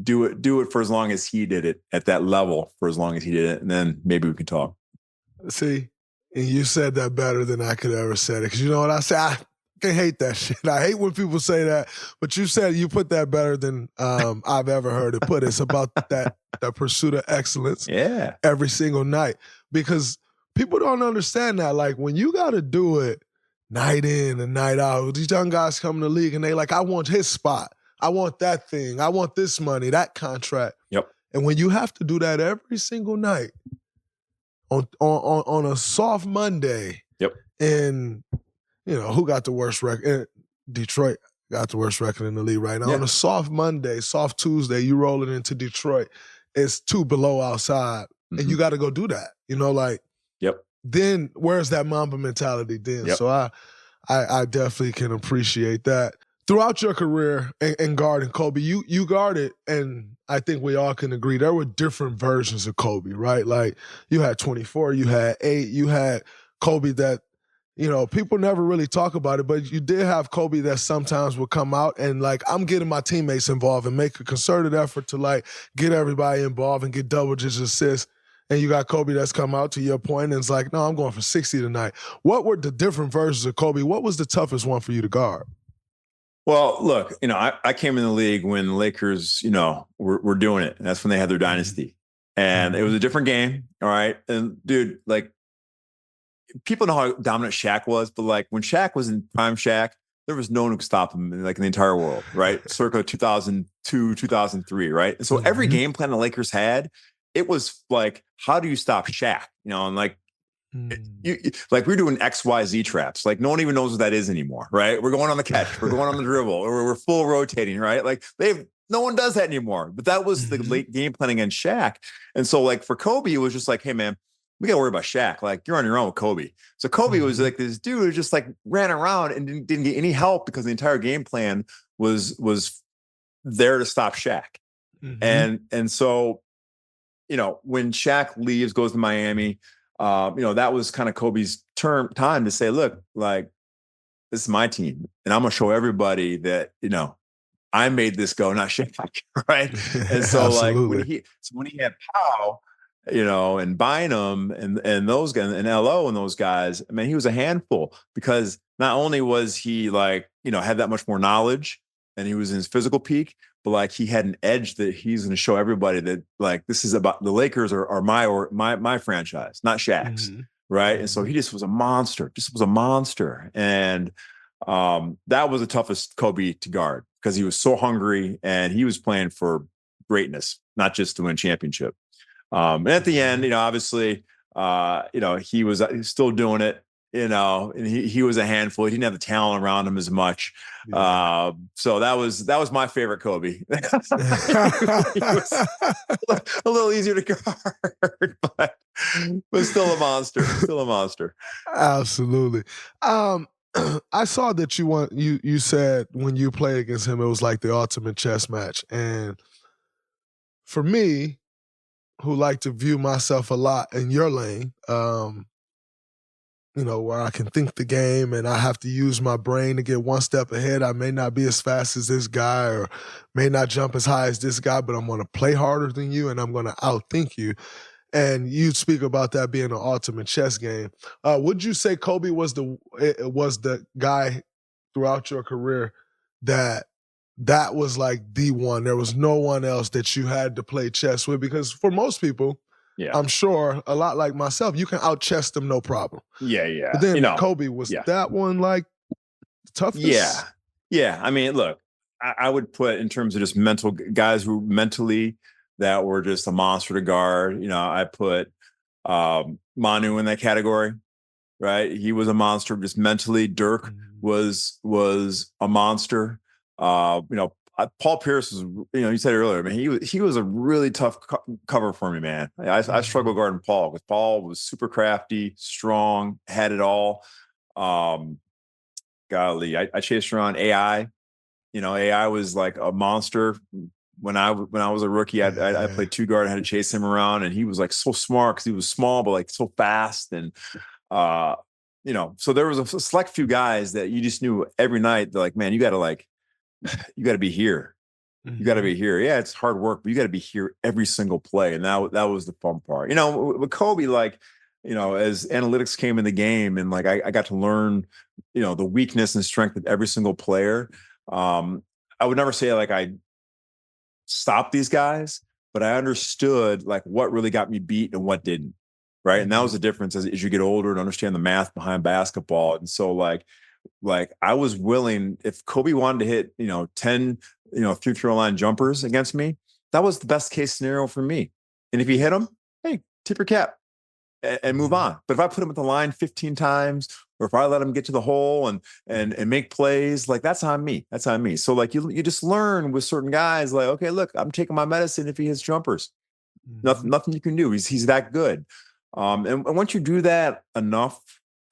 do it for as long as he did it at that level, for as long as he did it, and then maybe we can talk.
See, and you said that better than I could ever say it, because you know what I say? I can hate that shit. I hate when people say that, but you put that better than I've ever heard it put. It's about that pursuit of excellence every single night, because people don't understand that. Like when you got to do it night in and night out, these young guys come to the league and they like, I want his spot. I want that thing. I want this money, that contract.
Yep.
And when you have to do that every single night on a soft Monday, and who got the worst record? Detroit got the worst record in the league right now. On a soft Monday, soft Tuesday, you roll it into Detroit. It's 2 below outside, and you got to go do that. Then where's that Mamba mentality then? So I definitely can appreciate that. Throughout your career and guarding Kobe, you guarded, and I think we all can agree, there were different versions of Kobe, right? Like you had 24, you had 8, you had Kobe that, people never really talk about it, but you did have Kobe that sometimes would come out and like, I'm getting my teammates involved and make a concerted effort to like get everybody involved and get double-digit assists. And you got Kobe that's come out, to your point, and it's like, no, I'm going for 60 tonight. What were the different versions of Kobe? What was the toughest one for you to guard?
Well, look, I came in the league when the Lakers, were doing it. And that's when they had their dynasty. And it was a different game. All right. And dude, like, people know how dominant Shaq was, but like when Shaq was in prime Shaq, there was no one who could stop him in the entire world, right? Circa 2002, 2003, right? And so every game plan the Lakers had, it was like, how do you stop Shaq? And like, we're doing XYZ traps. Like no one even knows what that is anymore, right? We're going on the catch, we're going on the dribble, or we're full rotating, right? Like no one does that anymore. But that was the late game plan against Shaq. And so like for Kobe, it was just like, hey man, we got to worry about Shaq. Like you're on your own with Kobe. So Kobe was like this dude who just like ran around and didn't get any help because the entire game plan was there to stop Shaq. And so, when Shaq leaves, goes to Miami, that was kind of Kobe's time to say, look, like, this is my team, and I'm going to show everybody that, I made this go, not Shaq, right? And so like when he had Powell, and Bynum and those guys and LO and those guys, I mean, he was a handful because not only was he like, had that much more knowledge and he was in his physical peak, but like he had an edge that he's going to show everybody that like, this is about the Lakers are my franchise, not Shaq's.
Mm-hmm.
Right. And so he just was a monster, And that was the toughest Kobe to guard because he was so hungry and he was playing for greatness, not just to win a championship. And at the end, obviously, he was still doing it, and he was a handful. He didn't have the talent around him as much. Yeah. So that was my favorite Kobe. He was a little easier to guard, but still a monster.
Absolutely. I saw that you said when you played against him, it was like the ultimate chess match. And for me, who like to view myself a lot in your lane, where I can think the game and I have to use my brain to get one step ahead. I may not be as fast as this guy or may not jump as high as this guy, but I'm going to play harder than you and I'm going to outthink you. And you speak about that being an ultimate chess game. Would you say Kobe was the guy throughout your career that was like the one? There was no one else that you had to play chess with? Because for most people, yeah, I'm sure a lot like myself, you can out chess them no problem.
Yeah.
But then Kobe was that one like toughest?
Yeah. I mean, look, I would put in terms of just mental guys who mentally that were just a monster to guard. I put Manu in that category, right? He was a monster just mentally. Dirk was a monster. Paul Pierce was, you said earlier, I mean, he was a really tough cover for me, man. I struggled guarding Paul because Paul was super crafty, strong, had it all. Golly, I chased around AI. AI was like a monster. When I was a rookie, I played two guard. I had to chase him around, and he was like so smart because he was small, but like so fast. And so there was a select few guys that you just knew every night. They're like, man, you got to be here. You got to be here. Yeah, it's hard work, but you got to be here every single play. And that was the fun part. With Kobe, like, as analytics came in the game, and like I got to learn, the weakness and strength of every single player. I would never say like I stop these guys, but I understood like what really got me beat and what didn't, right? And that was the difference as you get older and understand the math behind basketball. And so like I was willing, if Kobe wanted to hit 10 free throw line jumpers against me, that was the best case scenario for me. And if he hit them, hey, tip your cap and move on. But if I put him at the line 15 times, or if I let him get to the hole and make plays, like that's on me. So like you just learn with certain guys, like, okay, look, I'm taking my medicine if he hits jumpers. Nothing you can do. He's that good. And once you do that enough,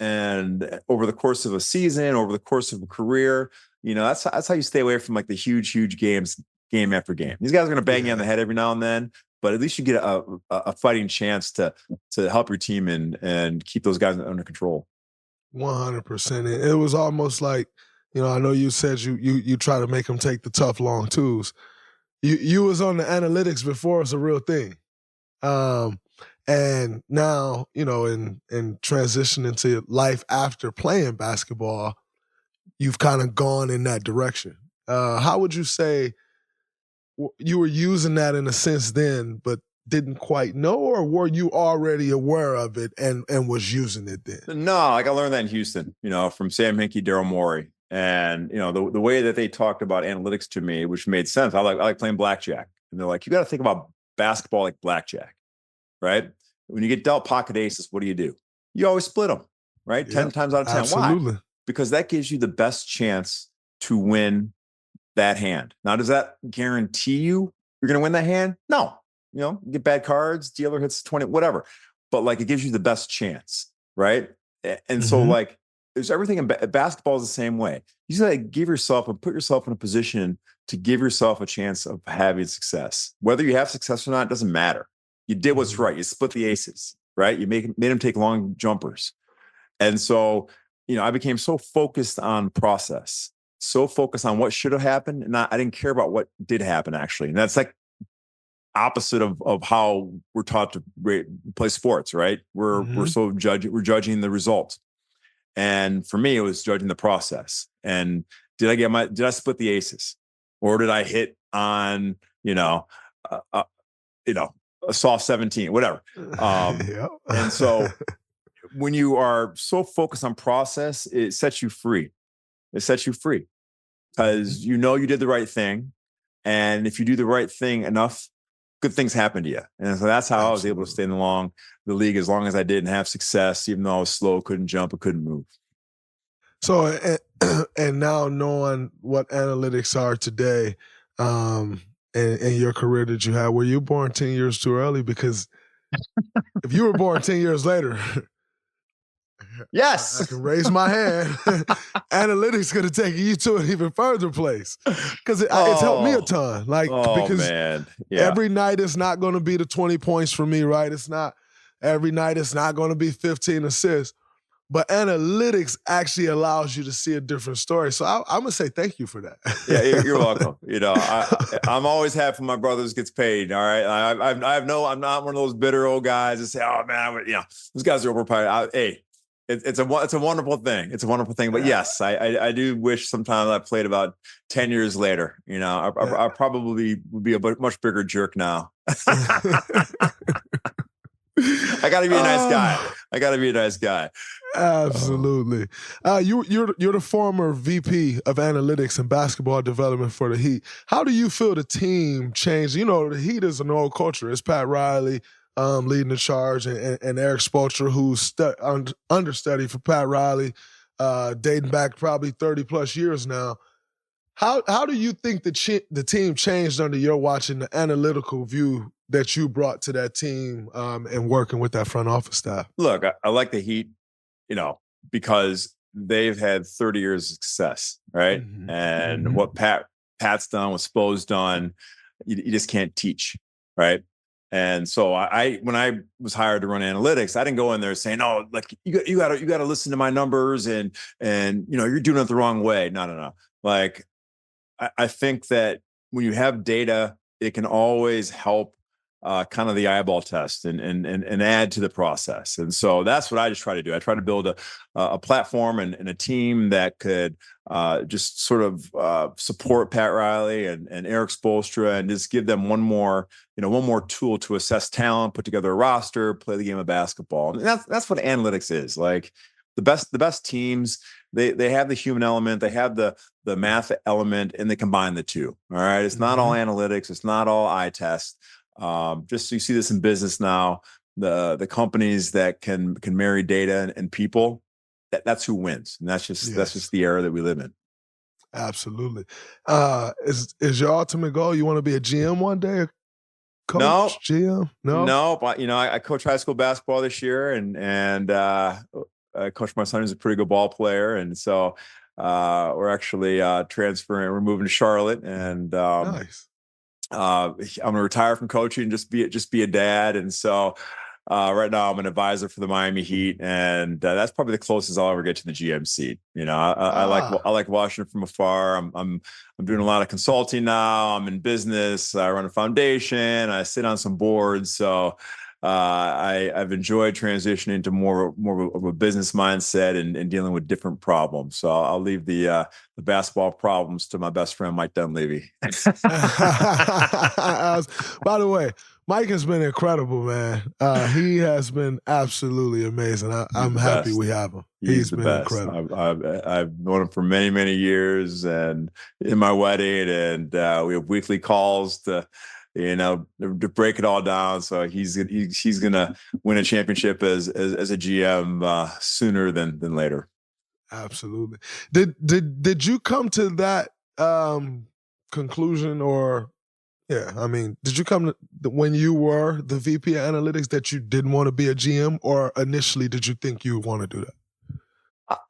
and over the course of a season, over the course of a career, that's how you stay away from like the huge games, game after game. These guys are going to bang you on the head every now and then, but at least you get a fighting chance to help your team and keep those guys under control.
100%. It was almost like, I know you said you try to make them take the tough long twos. You was on the analytics before it's a real thing. And now, in transitioning to life after playing basketball, you've kind of gone in that direction. How would you say you were using that in a sense then, but didn't quite know, or were you already aware of it and was using it then?
No, like I learned that in Houston, from Sam Hinkie, Daryl Morey. And, the way that they talked about analytics to me, which made sense. I like playing blackjack. And they're like, you got to think about basketball like blackjack, right? When you get dealt pocket aces, what do? You always split them, right? Yep, 10 times out of 10.
Absolutely.
Why? Because that gives you the best chance to win that hand. Now, does that guarantee you're going to win that hand? No. You get bad cards, dealer hits 20, whatever. But like it gives you the best chance, right? And so like there's everything in basketball is the same way. You just got to give yourself and put yourself in a position to give yourself a chance of having success. Whether you have success or not, doesn't matter. You did what's right. You split the aces. right? You made them take long jumpers. And so, I became so focused on process, so focused on what should have happened. And I didn't care about what did happen, actually. And that's like opposite of how we're taught to play sports, right? We're judging the result. And for me, it was judging the process. And did I split the aces, or did I hit on, a soft 17, whatever. And so when you are so focused on process, it sets you free. It sets you free because you did the right thing. And if you do the right thing enough, good things happen to you. And so that's how I was able to stay in the league as long as I did and have success, even though I was slow, couldn't jump, or couldn't move.
So, and now knowing what analytics are today, and your career that you had, were you born 10 years too early? Because if you were born 10 years later,
yes,
I can raise my hand. Analytics could have taken you to an even further place because it's helped me a ton. Because every night it's not going to be the 20 points for me, right? Every night it's not going to be 15 assists. But analytics actually allows you to see a different story. So I'm going to say thank you for that.
Yeah, you're welcome. I'm always happy when my brothers gets paid. All right. I'm not one of those bitter old guys that say, oh man, those guys are overpaid. It's a wonderful thing. It's a wonderful thing. But yes, I do wish sometimes I played about 10 years later. I probably would be a much bigger jerk now. I got to be a nice guy.
Absolutely. You're the former VP of analytics and basketball development for the Heat. How do you feel the team changed? The Heat is an old culture. It's Pat Riley leading the charge, and Eric Spoelstra, who's understudy for Pat Riley, dating back probably 30 plus years now. How do you think the team changed under your watching, the analytical view that you brought to that team and working with that front office staff?
Look, I like the Heat, because they've had 30 years of success, right? Mm-hmm. And what Pat's done, what Spo's done, you just can't teach, right? And so when I was hired to run analytics, I didn't go in there saying, "Oh, like you got to listen to my numbers and you're doing it the wrong way." No. Like I think that when you have data, it can always help kind of the eyeball test and add to the process. And so that's what I just try to do. I try to build a platform and a team that could just sort of support Pat Riley and Eric Spoelstra and just give them one more tool to assess talent, put together a roster, play the game of basketball. And that's what analytics is. Like the best teams, they have the human element, they have the math element, and they combine the two. All right. It's not all analytics. It's not all eye test. Just so you see this in business now, the companies that can marry data and people, that's who wins. And that's just the era that we live in.
Absolutely. Is your ultimate goal, you want to be a GM one day? Coach,
no,
GM?
No, but I coach high school basketball this year and I coach my son, who's a pretty good ball player. And so we're actually transferring, we're moving to Charlotte, and
nice.
I'm going to retire from coaching and just be a dad. And so right now I'm an advisor for the Miami Heat, and that's probably the closest I'll ever get to the GM seat. I like watching it from afar. I'm doing a lot of consulting now. I'm in business. I run a foundation. I sit on some boards. So I've enjoyed transitioning to more of a business mindset and dealing with different problems. So I'll leave the basketball problems to my best friend, Mike Dunleavy.
By the way, Mike has been incredible, man. He has been absolutely amazing. I'm happy we have him. He's been best. Incredible.
I've known him for many, many years, and in my wedding, and we have weekly calls to break it all down. So he's gonna win a championship as a GM sooner than later.
Absolutely. Did you come to that conclusion, or did you come to, when you were the VP of analytics, that you didn't want to be a GM, or initially did you think you would want to do that?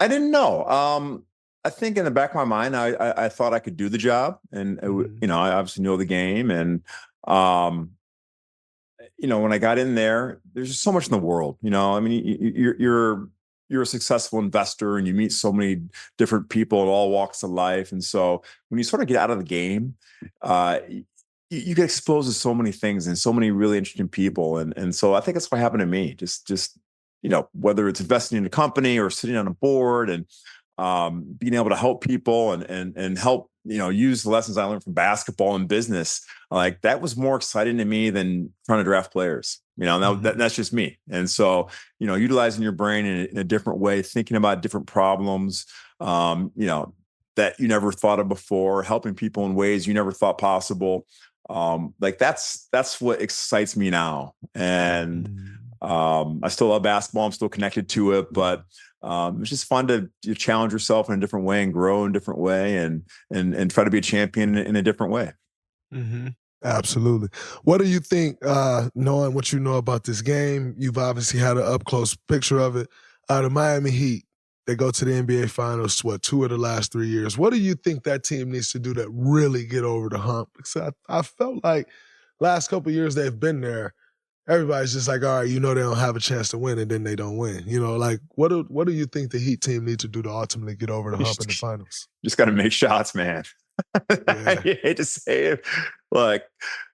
I didn't know. I think in the back of my mind, I thought I could do the job, and I obviously know the game, and when I got in there, there's just so much in the world. I mean, you're a successful investor and you meet so many different people in all walks of life. And so when you sort of get out of the game, you get exposed to so many things and so many really interesting people. And so I think that's what happened to me. Just whether it's investing in a company or sitting on a board and being able to help people and help, use the lessons I learned from basketball and business, like that was more exciting to me than trying to draft players. That's just me. And so, utilizing your brain in a different way, thinking about different problems, that you never thought of before, helping people in ways you never thought possible. Like that's what excites me now. And I still love basketball. I'm still connected to it, but it's just fun to challenge yourself in a different way and grow in a different way and try to be a champion in a different way.
Mm-hmm. Absolutely. What do you think, knowing what you know about this game, you've obviously had an up-close picture of it, the Miami Heat, they go to the NBA Finals, 2 of the last 3 years. What do you think that team needs to do to really get over the hump? Because I felt like last couple of years they've been there, everybody's just like, all right, they don't have a chance to win, and then they don't win. Like what do you think the Heat team needs to do to ultimately get over the hump in the finals?
Just got to make shots, man. I hate to say it. Like,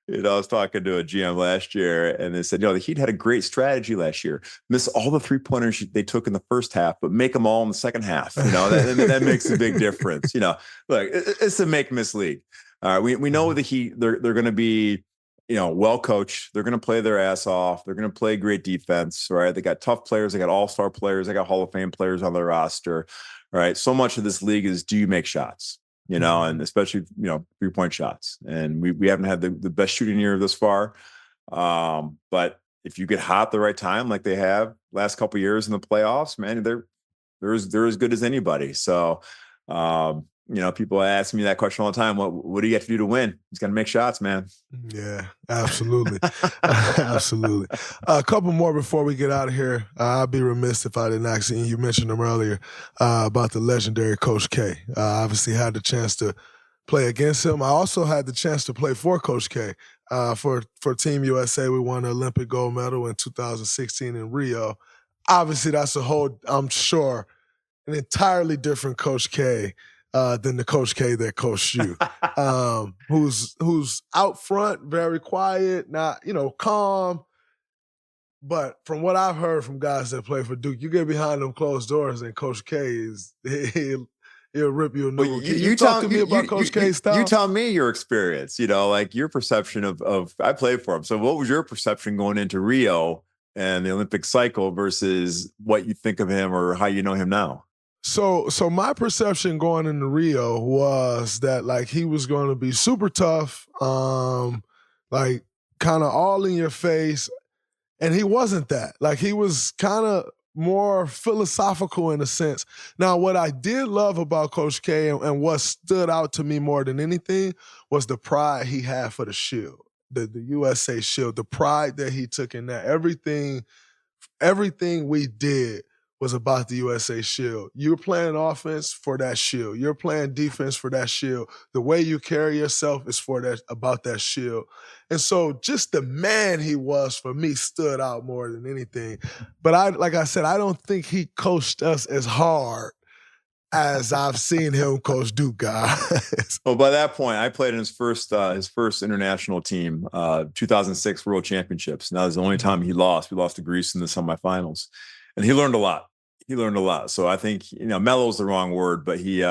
I was talking to a GM last year and they said, the Heat had a great strategy last year. Miss all the 3-pointers they took in the first half, but make them all in the second half. That makes a big difference. Look, it's a make-miss league. We know the Heat, they're going to be, well coached. They're going to play their ass off. They're going to play great defense, right? They got tough players. They got all-star players. They got Hall of Fame players on their roster, right? So much of this league is, do you make shots? And especially, 3-point shots. And we haven't had the best shooting year this far. But if you get hot at the right time, like they have last couple of years in the playoffs, man, they're as good as anybody. So, people ask me that question all the time. What do you have to do to win? Just got to make shots, man.
Yeah, absolutely. Absolutely. A couple more before we get out of here. I'd be remiss if I didn't ask you. You mentioned him earlier about the legendary Coach K. Obviously had the chance to play against him. I also had the chance to play for Coach K. For Team USA, we won the Olympic gold medal in 2016 in Rio. Obviously, that's I'm sure, an entirely different Coach K than the Coach K that coached you, who's out front, very quiet, not, calm. But from what I've heard from guys that play for Duke, you get behind them closed doors and Coach K he'll rip you a new one. Can you talk to me about Coach K's style?
You tell me your experience, like your perception of I played for him. So what was your perception going into Rio and the Olympic cycle versus what you think of him or how you know him now?
So my perception going into Rio was that like he was going to be super tough, like kind of all in your face, and he wasn't that. Like he was kind of more philosophical in a sense. Now, what I did love about Coach K and what stood out to me more than anything was the pride he had for the shield, the USA shield, the pride that he took in that. Everything we did was about the USA shield. You're playing offense for that shield. You're playing defense for that shield. The way you carry yourself is about that shield. And so just the man he was for me stood out more than anything. But like I said, I don't think he coached us as hard as I've seen him coach Duke guys.
Well, by that point, I played in his first international team, 2006 World Championships. And that was the only time he lost. We lost to Greece in the semifinals. And he learned a lot. So I think, mellow is the wrong word, but he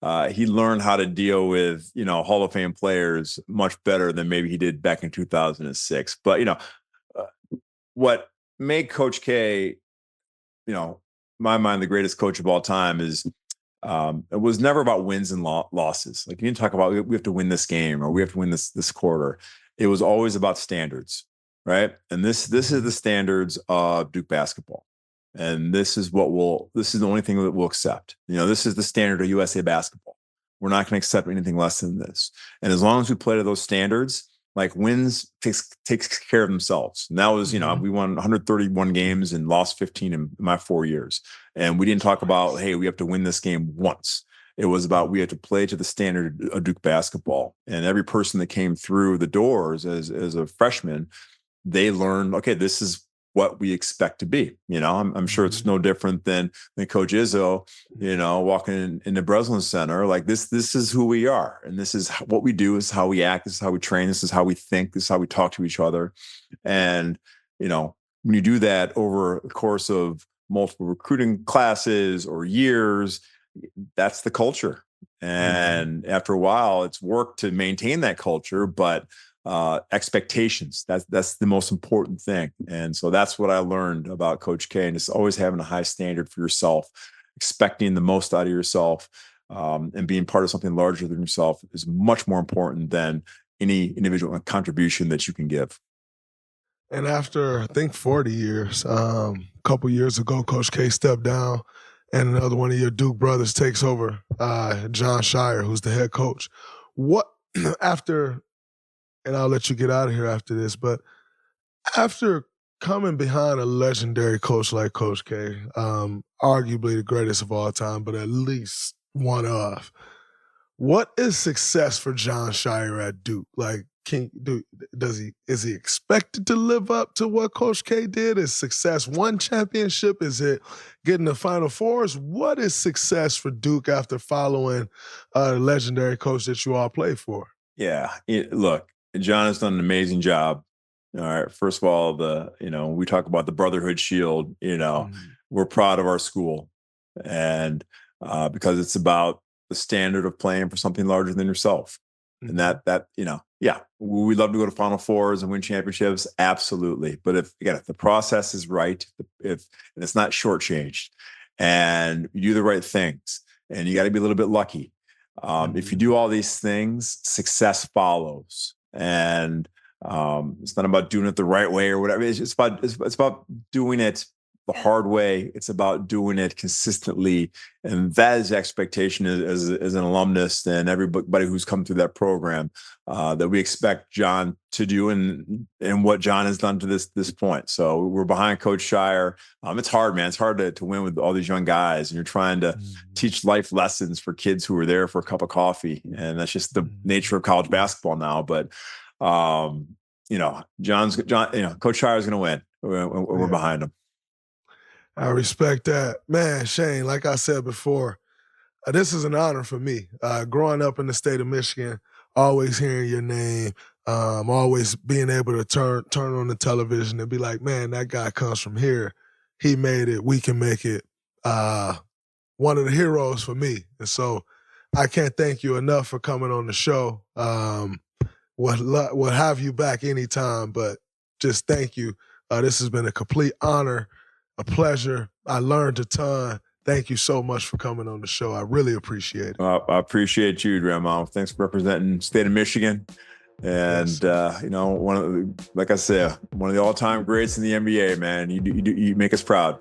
learned how to deal with, Hall of Fame players much better than maybe he did back in 2006. But, what made Coach K, in my mind, the greatest coach of all time is it was never about wins and losses. Like, you didn't talk about, we have to win this game or we have to win this quarter. It was always about standards, right? And this is the standards of Duke basketball. And this is the only thing that we'll accept. This is the standard of USA basketball. We're not going to accept anything less than this. And as long as we play to those standards, like wins takes care of themselves. And that was, we won 131 games and lost 15 in my 4 years. And we didn't talk about, hey, we have to win this game once. It was about, we had to play to the standard of Duke basketball. And every person that came through the doors as a freshman, they learn, okay, this is what we expect to be. I'm sure it's no different than Coach Izzo, walking in the Breslin Center. Like this is who we are. And this is what we do, this is how we act, this is how we train, this is how we think, this is how we talk to each other. And, when you do that over the course of multiple recruiting classes or years, that's the culture. And after a while, it's work to maintain that culture, but expectations, that's the most important thing. And so that's what I learned about Coach K, and it's always having a high standard for yourself, expecting the most out of yourself, and being part of something larger than yourself is much more important than any individual contribution that you can give.
And after, I think, 40 years, a couple years ago, Coach K stepped down, and another one of your Duke brothers takes over, Jon Scheyer, who's the head coach. What, after, and I'll let you get out of here after this, but after coming behind a legendary coach like Coach K, arguably the greatest of all time, but at least one of, what is success for Jon Scheyer at Duke? Like, is he expected to live up to what Coach K did? Is success one championship? Is it getting the Final Fours? What is success for Duke after following a legendary coach that you all play for?
Yeah, look, Jon has done an amazing job. All right, first of all, we talk about the Brotherhood Shield. We're proud of our school, and because it's about the standard of playing for something larger than yourself. And that we love to go to Final Fours and win championships, absolutely. But if the process is right, and it's not shortchanged, and you do the right things, and you got to be a little bit lucky. If you do all these things, success follows. And it's not about doing it the right way or whatever. It's about doing it the hard way. It's about doing it consistently. And that is the expectation as an alumnus and everybody who's come through that program, that we expect Jon to do and what Jon has done to this point. So we're behind Coach Scheyer. It's hard, man. It's hard to win with all these young guys, and you're trying to teach life lessons for kids who are there for a cup of coffee. And that's just the nature of college basketball now. But Coach Scheyer is going to win. We're behind him.
I respect that. Man, Shane, like I said before, this is an honor for me. Growing up in the state of Michigan, always hearing your name, always being able to turn on the television and be like, man, that guy comes from here. He made it. We can make it. One of the heroes for me. And so I can't thank you enough for coming on the show. We'll have you back anytime, but just thank you. This has been a complete honor. A pleasure. I learned a ton. Thank you so much for coming on the show. I really appreciate it.
I appreciate you, Draymond. Thanks for representing the state of Michigan. And, yes. Like I said, one of the all-time greats in the NBA, man. You make us proud.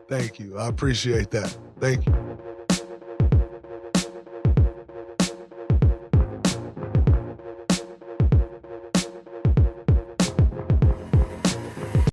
Thank you. I appreciate that. Thank you.